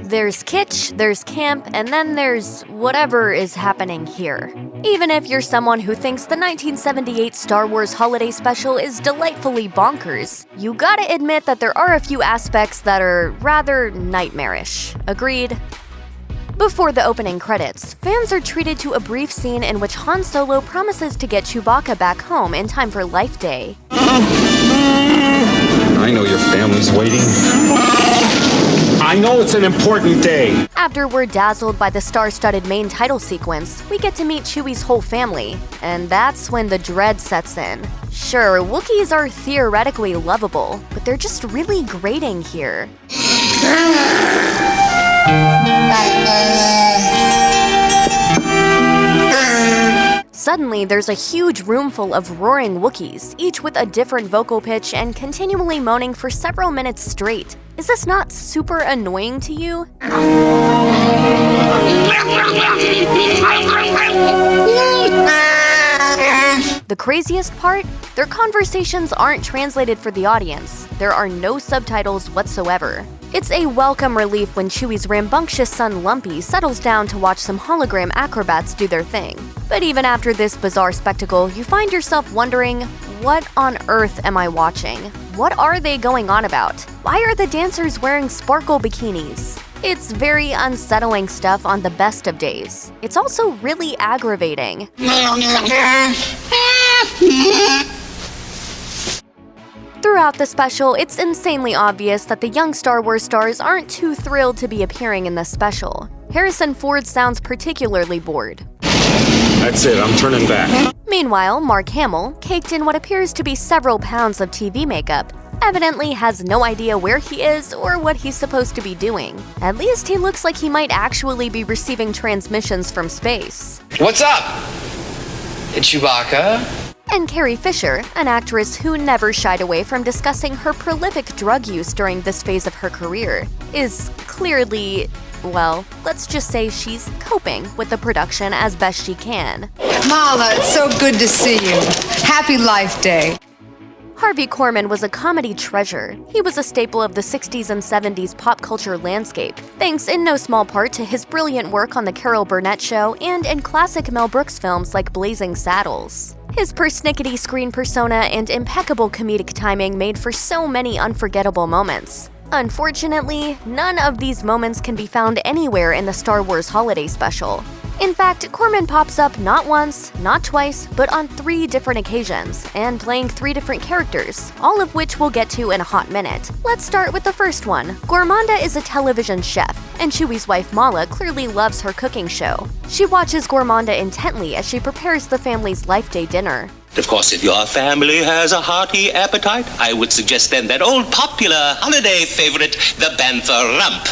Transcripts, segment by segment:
There's kitsch, there's camp, and then there's whatever is happening here. Even if you're someone who thinks the 1978 Star Wars Holiday Special is delightfully bonkers, you gotta admit that there are a few aspects that are rather nightmarish. Agreed? Before the opening credits, fans are treated to a brief scene in which Han Solo promises to get Chewbacca back home in time for Life Day. I know your family's waiting. I know it's an important day. After we're dazzled by the star-studded main title sequence, we get to meet Chewie's whole family, and that's when the dread sets in. Sure, Wookiees are theoretically lovable, but they're just really grating here. Suddenly, there's a huge room full of roaring Wookiees, each with a different vocal pitch and continually moaning for several minutes straight. Is this not super annoying to you? The craziest part? Their conversations aren't translated for the audience. There are no subtitles whatsoever. It's a welcome relief when Chewie's rambunctious son Lumpy settles down to watch some hologram acrobats do their thing. But even after this bizarre spectacle, you find yourself wondering, what on earth am I watching? What are they going on about? Why are the dancers wearing sparkle bikinis? It's very unsettling stuff on the best of days. It's also really aggravating. Throughout the special, it's insanely obvious that the young Star Wars stars aren't too thrilled to be appearing in this special. Harrison Ford sounds particularly bored. That's it, I'm turning back. Meanwhile, Mark Hamill, caked in what appears to be several pounds of TV makeup, evidently has no idea where he is or what he's supposed to be doing. At least he looks like he might actually be receiving transmissions from space. What's up? It's Chewbacca. And Carrie Fisher, an actress who never shied away from discussing her prolific drug use during this phase of her career, is clearly, well, let's just say she's coping with the production as best she can. Mala, it's so good to see you. Happy Life Day. Harvey Korman was a comedy treasure. He was a staple of the 60s and 70s pop culture landscape, thanks in no small part to his brilliant work on The Carol Burnett Show and in classic Mel Brooks films like Blazing Saddles. His persnickety screen persona and impeccable comedic timing made for so many unforgettable moments. Unfortunately, none of these moments can be found anywhere in the Star Wars Holiday Special. In fact, Korman pops up not once, not twice, but on 3 different occasions, and playing 3 different characters, all of which we'll get to in a hot minute. Let's start with the first one. Gormaanda is a television chef, and Chewie's wife Mala clearly loves her cooking show. She watches Gormaanda intently as she prepares the family's Life Day dinner. Of course, if your family has a hearty appetite, I would suggest then that old popular holiday favorite, the Bantha Rump.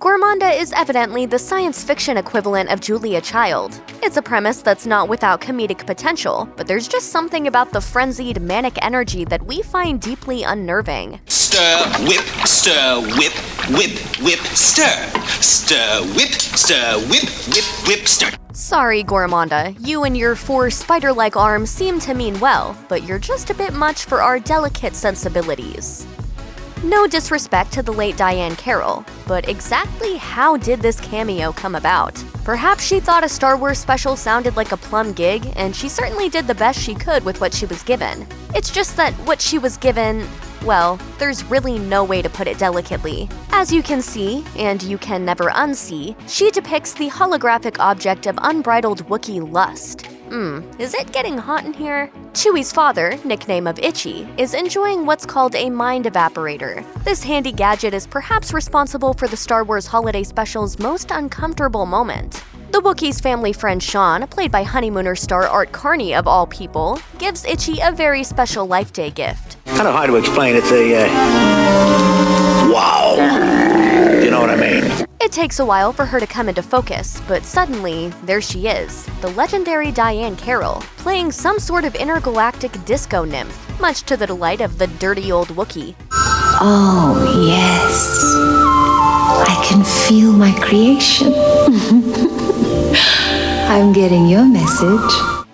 Gormaanda is evidently the science fiction equivalent of Julia Child. It's a premise that's not without comedic potential, but there's just something about the frenzied, manic energy that we find deeply unnerving. Stir, whip, whip, whip, stir. Stir, whip, stir. Sorry, Gormaanda, you and your 4 spider-like arms seem to mean well, but you're just a bit much for our delicate sensibilities. No disrespect to the late Diane Carroll, but exactly how did this cameo come about? Perhaps she thought a Star Wars special sounded like a plum gig, and she certainly did the best she could with what she was given. It's just that what she was given, well, there's really no way to put it delicately. As you can see, and you can never unsee, she depicts the holographic object of unbridled Wookiee lust. Is it getting hot in here? Chewie's father, nickname of Itchy, is enjoying what's called a mind evaporator. This handy gadget is perhaps responsible for the Star Wars Holiday Special's most uncomfortable moment. The Wookiee's family friend Sean, played by Honeymooner star Art Carney of all people, gives Itchy a very special Life Day gift. Kind of hard to explain. It's a, wow. You know what I mean? It takes a while for her to come into focus, but suddenly, there she is, the legendary Diane Carroll, playing some sort of intergalactic disco nymph, much to the delight of the dirty old Wookiee. Oh, yes. I can feel my creation. I'm getting your message.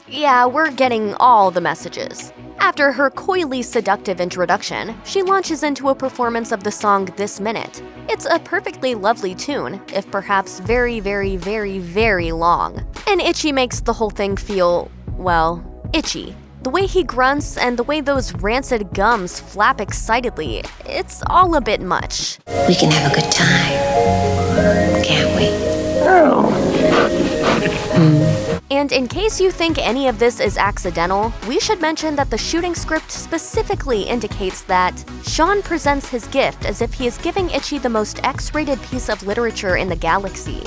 Yeah, we're getting all the messages. After her coyly seductive introduction, she launches into a performance of the song This Minute. It's a perfectly lovely tune, if perhaps very, very, very, very long. And Itchy makes the whole thing feel, well, itchy. The way he grunts and the way those rancid gums flap excitedly, it's all a bit much. We can have a good time, can't we? And in case you think any of this is accidental, we should mention that the shooting script specifically indicates that Sean presents his gift as if he is giving Itchy the most X-rated piece of literature in the galaxy.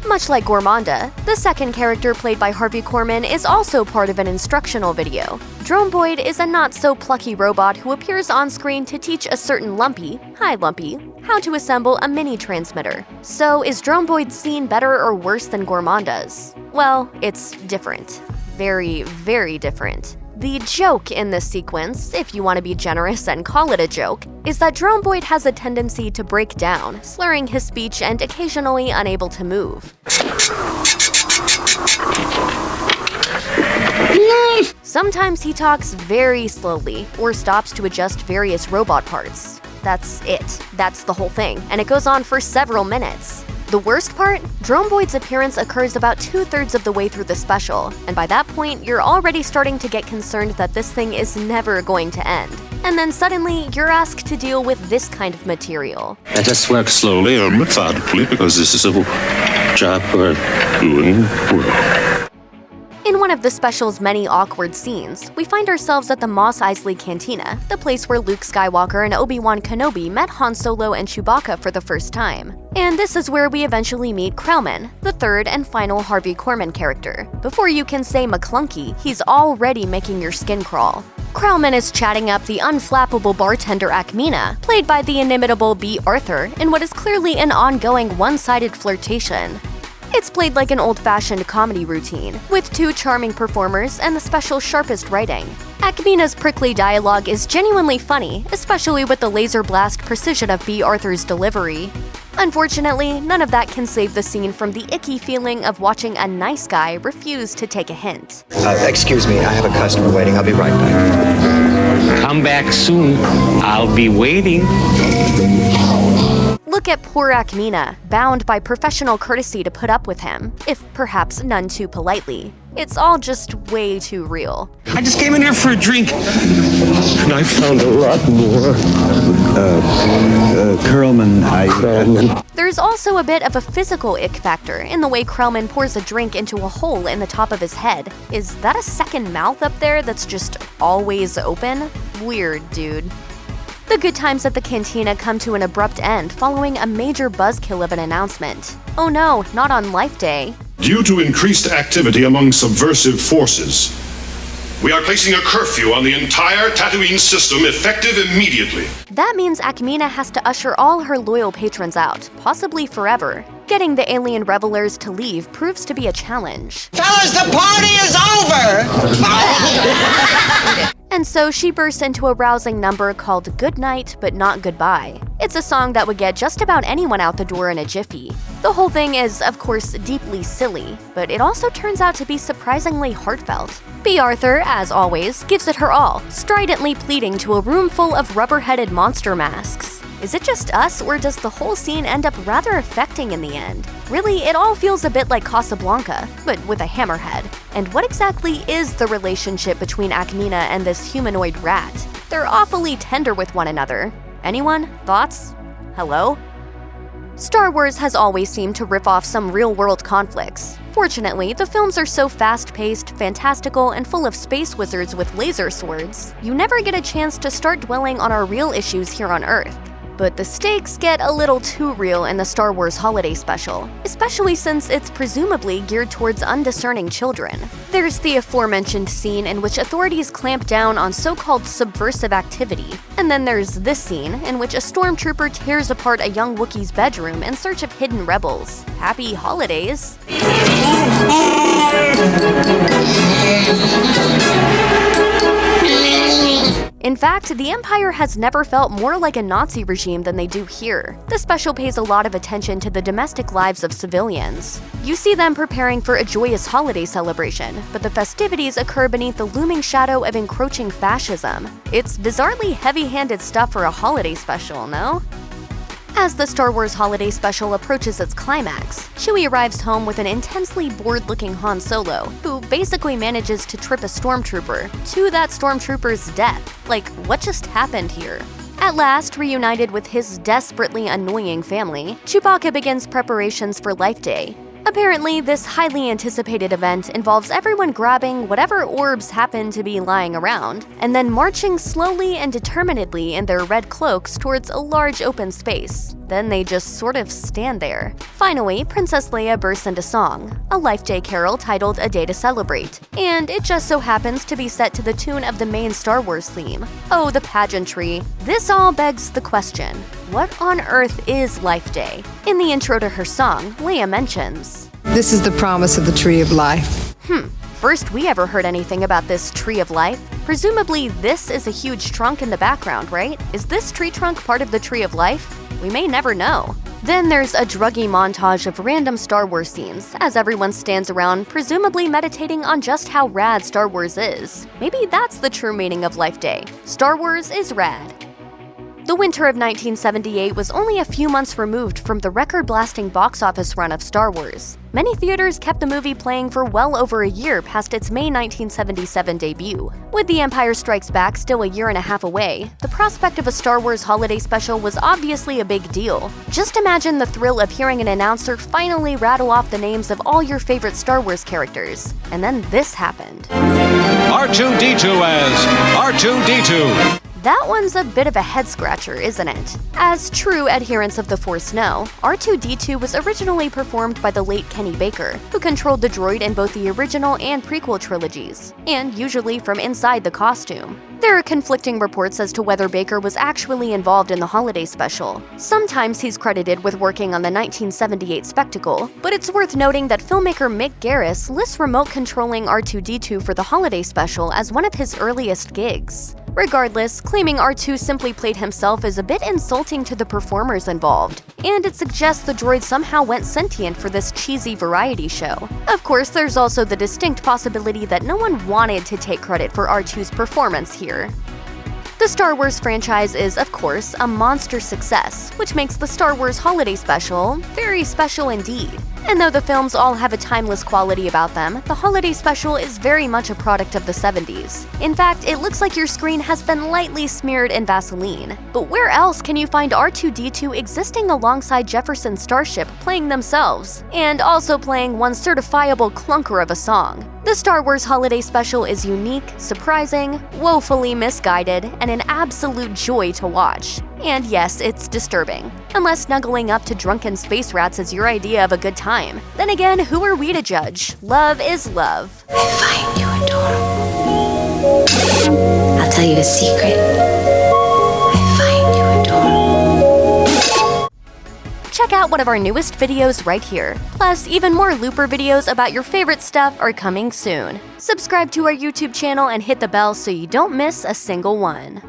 Much like Gormaanda, the second character played by Harvey Korman is also part of an instructional video. Drone Boyd is a not-so-plucky robot who appears on screen to teach a certain Lumpy, hi Lumpy, how to assemble a mini-transmitter. So is Drone Boyd's scene better or worse than Gormaanda's? Well, it's different. Very, very different. The joke in this sequence, if you want to be generous and call it a joke, is that Drone Boyd has a tendency to break down, slurring his speech and occasionally unable to move. Sometimes he talks very slowly, or stops to adjust various robot parts. That's it. That's the whole thing, and it goes on for several minutes. The worst part? Drone Boyd's appearance occurs about 2/3 of the way through the special, and by that point, you're already starting to get concerned that this thing is never going to end. And then suddenly, you're asked to deal with this kind of material. Let us work slowly or methodically because this is a job we're doing well. In one of the special's many awkward scenes, we find ourselves at the Mos Eisley Cantina, the place where Luke Skywalker and Obi-Wan Kenobi met Han Solo and Chewbacca for the first time. And this is where we eventually meet Krelman, the third and final Harvey Korman character. Before you can say McClunky, he's already making your skin crawl. Krelman is chatting up the unflappable bartender Akmina, played by the inimitable Bea Arthur, in what is clearly an ongoing one-sided flirtation. It's played like an old-fashioned comedy routine, with two charming performers and the special's sharpest writing. Akmina's prickly dialogue is genuinely funny, especially with the laser blast precision of Bea Arthur's delivery. Unfortunately, none of that can save the scene from the icky feeling of watching a nice guy refuse to take a hint. Excuse me, I have a customer waiting. I'll be right back. Come back soon. I'll be waiting. Look at poor Akmina, bound by professional courtesy to put up with him, if perhaps none too politely. It's all just way too real. I just came in here for a drink, and I found a lot more. Krelman, There's also a bit of a physical ick factor in the way Krelman pours a drink into a hole in the top of his head. Is that a second mouth up there that's just always open? Weird, dude. The good times at the cantina come to an abrupt end following a major buzzkill of an announcement. Oh no, not on Life Day. Due to increased activity among subversive forces, we are placing a curfew on the entire Tatooine system effective immediately. That means Akmina has to usher all her loyal patrons out, possibly forever. Getting the alien revelers to leave proves to be a challenge. Fellas, the party is over! And so she bursts into a rousing number called Good Night But Not Goodbye. It's a song that would get just about anyone out the door in a jiffy. The whole thing is, of course, deeply silly, but it also turns out to be surprisingly heartfelt. Bea Arthur, as always, gives it her all, stridently pleading to a room full of rubber-headed monster masks. Is it just us, or does the whole scene end up rather affecting in the end? Really, it all feels a bit like Casablanca, but with a hammerhead. And what exactly is the relationship between Akmina and this humanoid rat? They're awfully tender with one another. Anyone? Thoughts? Hello? Star Wars has always seemed to rip off some real-world conflicts. Fortunately, the films are so fast-paced, fantastical, and full of space wizards with laser swords, you never get a chance to start dwelling on our real issues here on Earth. But the stakes get a little too real in the Star Wars Holiday Special, especially since it's presumably geared towards undiscerning children. There's the aforementioned scene in which authorities clamp down on so-called subversive activity, and then there's this scene in which a stormtrooper tears apart a young Wookiee's bedroom in search of hidden rebels. Happy holidays! In fact, the Empire has never felt more like a Nazi regime than they do here. The special pays a lot of attention to the domestic lives of civilians. You see them preparing for a joyous holiday celebration, but the festivities occur beneath the looming shadow of encroaching fascism. It's bizarrely heavy-handed stuff for a holiday special, no? As the Star Wars Holiday Special approaches its climax, Chewie arrives home with an intensely bored-looking Han Solo, who basically manages to trip a stormtrooper, to that stormtrooper's death. Like, what just happened here? At last, reunited with his desperately annoying family, Chewbacca begins preparations for Life Day. Apparently, this highly anticipated event involves everyone grabbing whatever orbs happen to be lying around, and then marching slowly and determinedly in their red cloaks towards a large open space. Then they just sort of stand there. Finally, Princess Leia bursts into song, a Life Day carol titled A Day to Celebrate, and it just so happens to be set to the tune of the main Star Wars theme. Oh, the pageantry. This all begs the question, what on earth is Life Day? In the intro to her song, Leia mentions, This is the promise of the Tree of Life. First we ever heard anything about this Tree of Life. Presumably this is a huge trunk in the background, right? Is this tree trunk part of the Tree of Life? We may never know. Then there's a druggy montage of random Star Wars scenes, as everyone stands around, presumably meditating on just how rad Star Wars is. Maybe that's the true meaning of Life Day. Star Wars is rad. The winter of 1978 was only a few months removed from the record-blasting box office run of Star Wars. Many theaters kept the movie playing for well over a year past its May 1977 debut. With The Empire Strikes Back still a year and a half away, the prospect of a Star Wars holiday special was obviously a big deal. Just imagine the thrill of hearing an announcer finally rattle off the names of all your favorite Star Wars characters. And then this happened. R2-D2 as R2-D2. That one's a bit of a head-scratcher, isn't it? As true adherents of the Force know, R2-D2 was originally performed by the late Kenny Baker, who controlled the droid in both the original and prequel trilogies, and usually from inside the costume. There are conflicting reports as to whether Baker was actually involved in the holiday special. Sometimes he's credited with working on the 1978 spectacle, but it's worth noting that filmmaker Mick Garris lists remote controlling R2-D2 for the holiday special as one of his earliest gigs. Regardless, claiming R2 simply played himself is a bit insulting to the performers involved, and it suggests the droid somehow went sentient for this cheesy variety show. Of course, there's also the distinct possibility that no one wanted to take credit for R2's performance here. The Star Wars franchise is, of course, a monster success, which makes the Star Wars Holiday Special very special indeed. And though the films all have a timeless quality about them, the Holiday Special is very much a product of the 70s. In fact, it looks like your screen has been lightly smeared in Vaseline. But where else can you find R2-D2 existing alongside Jefferson's Starship playing themselves, and also playing one certifiable clunker of a song? The Star Wars Holiday Special is unique, surprising, woefully misguided, and an absolute joy to watch. And yes, it's disturbing. Unless snuggling up to drunken space rats is your idea of a good time. Then again, who are we to judge? Love is love. I find you adorable. I'll tell you a secret. I find you adorable. Check out one of our newest videos right here. Plus, even more Looper videos about your favorite stuff are coming soon. Subscribe to our YouTube channel and hit the bell so you don't miss a single one.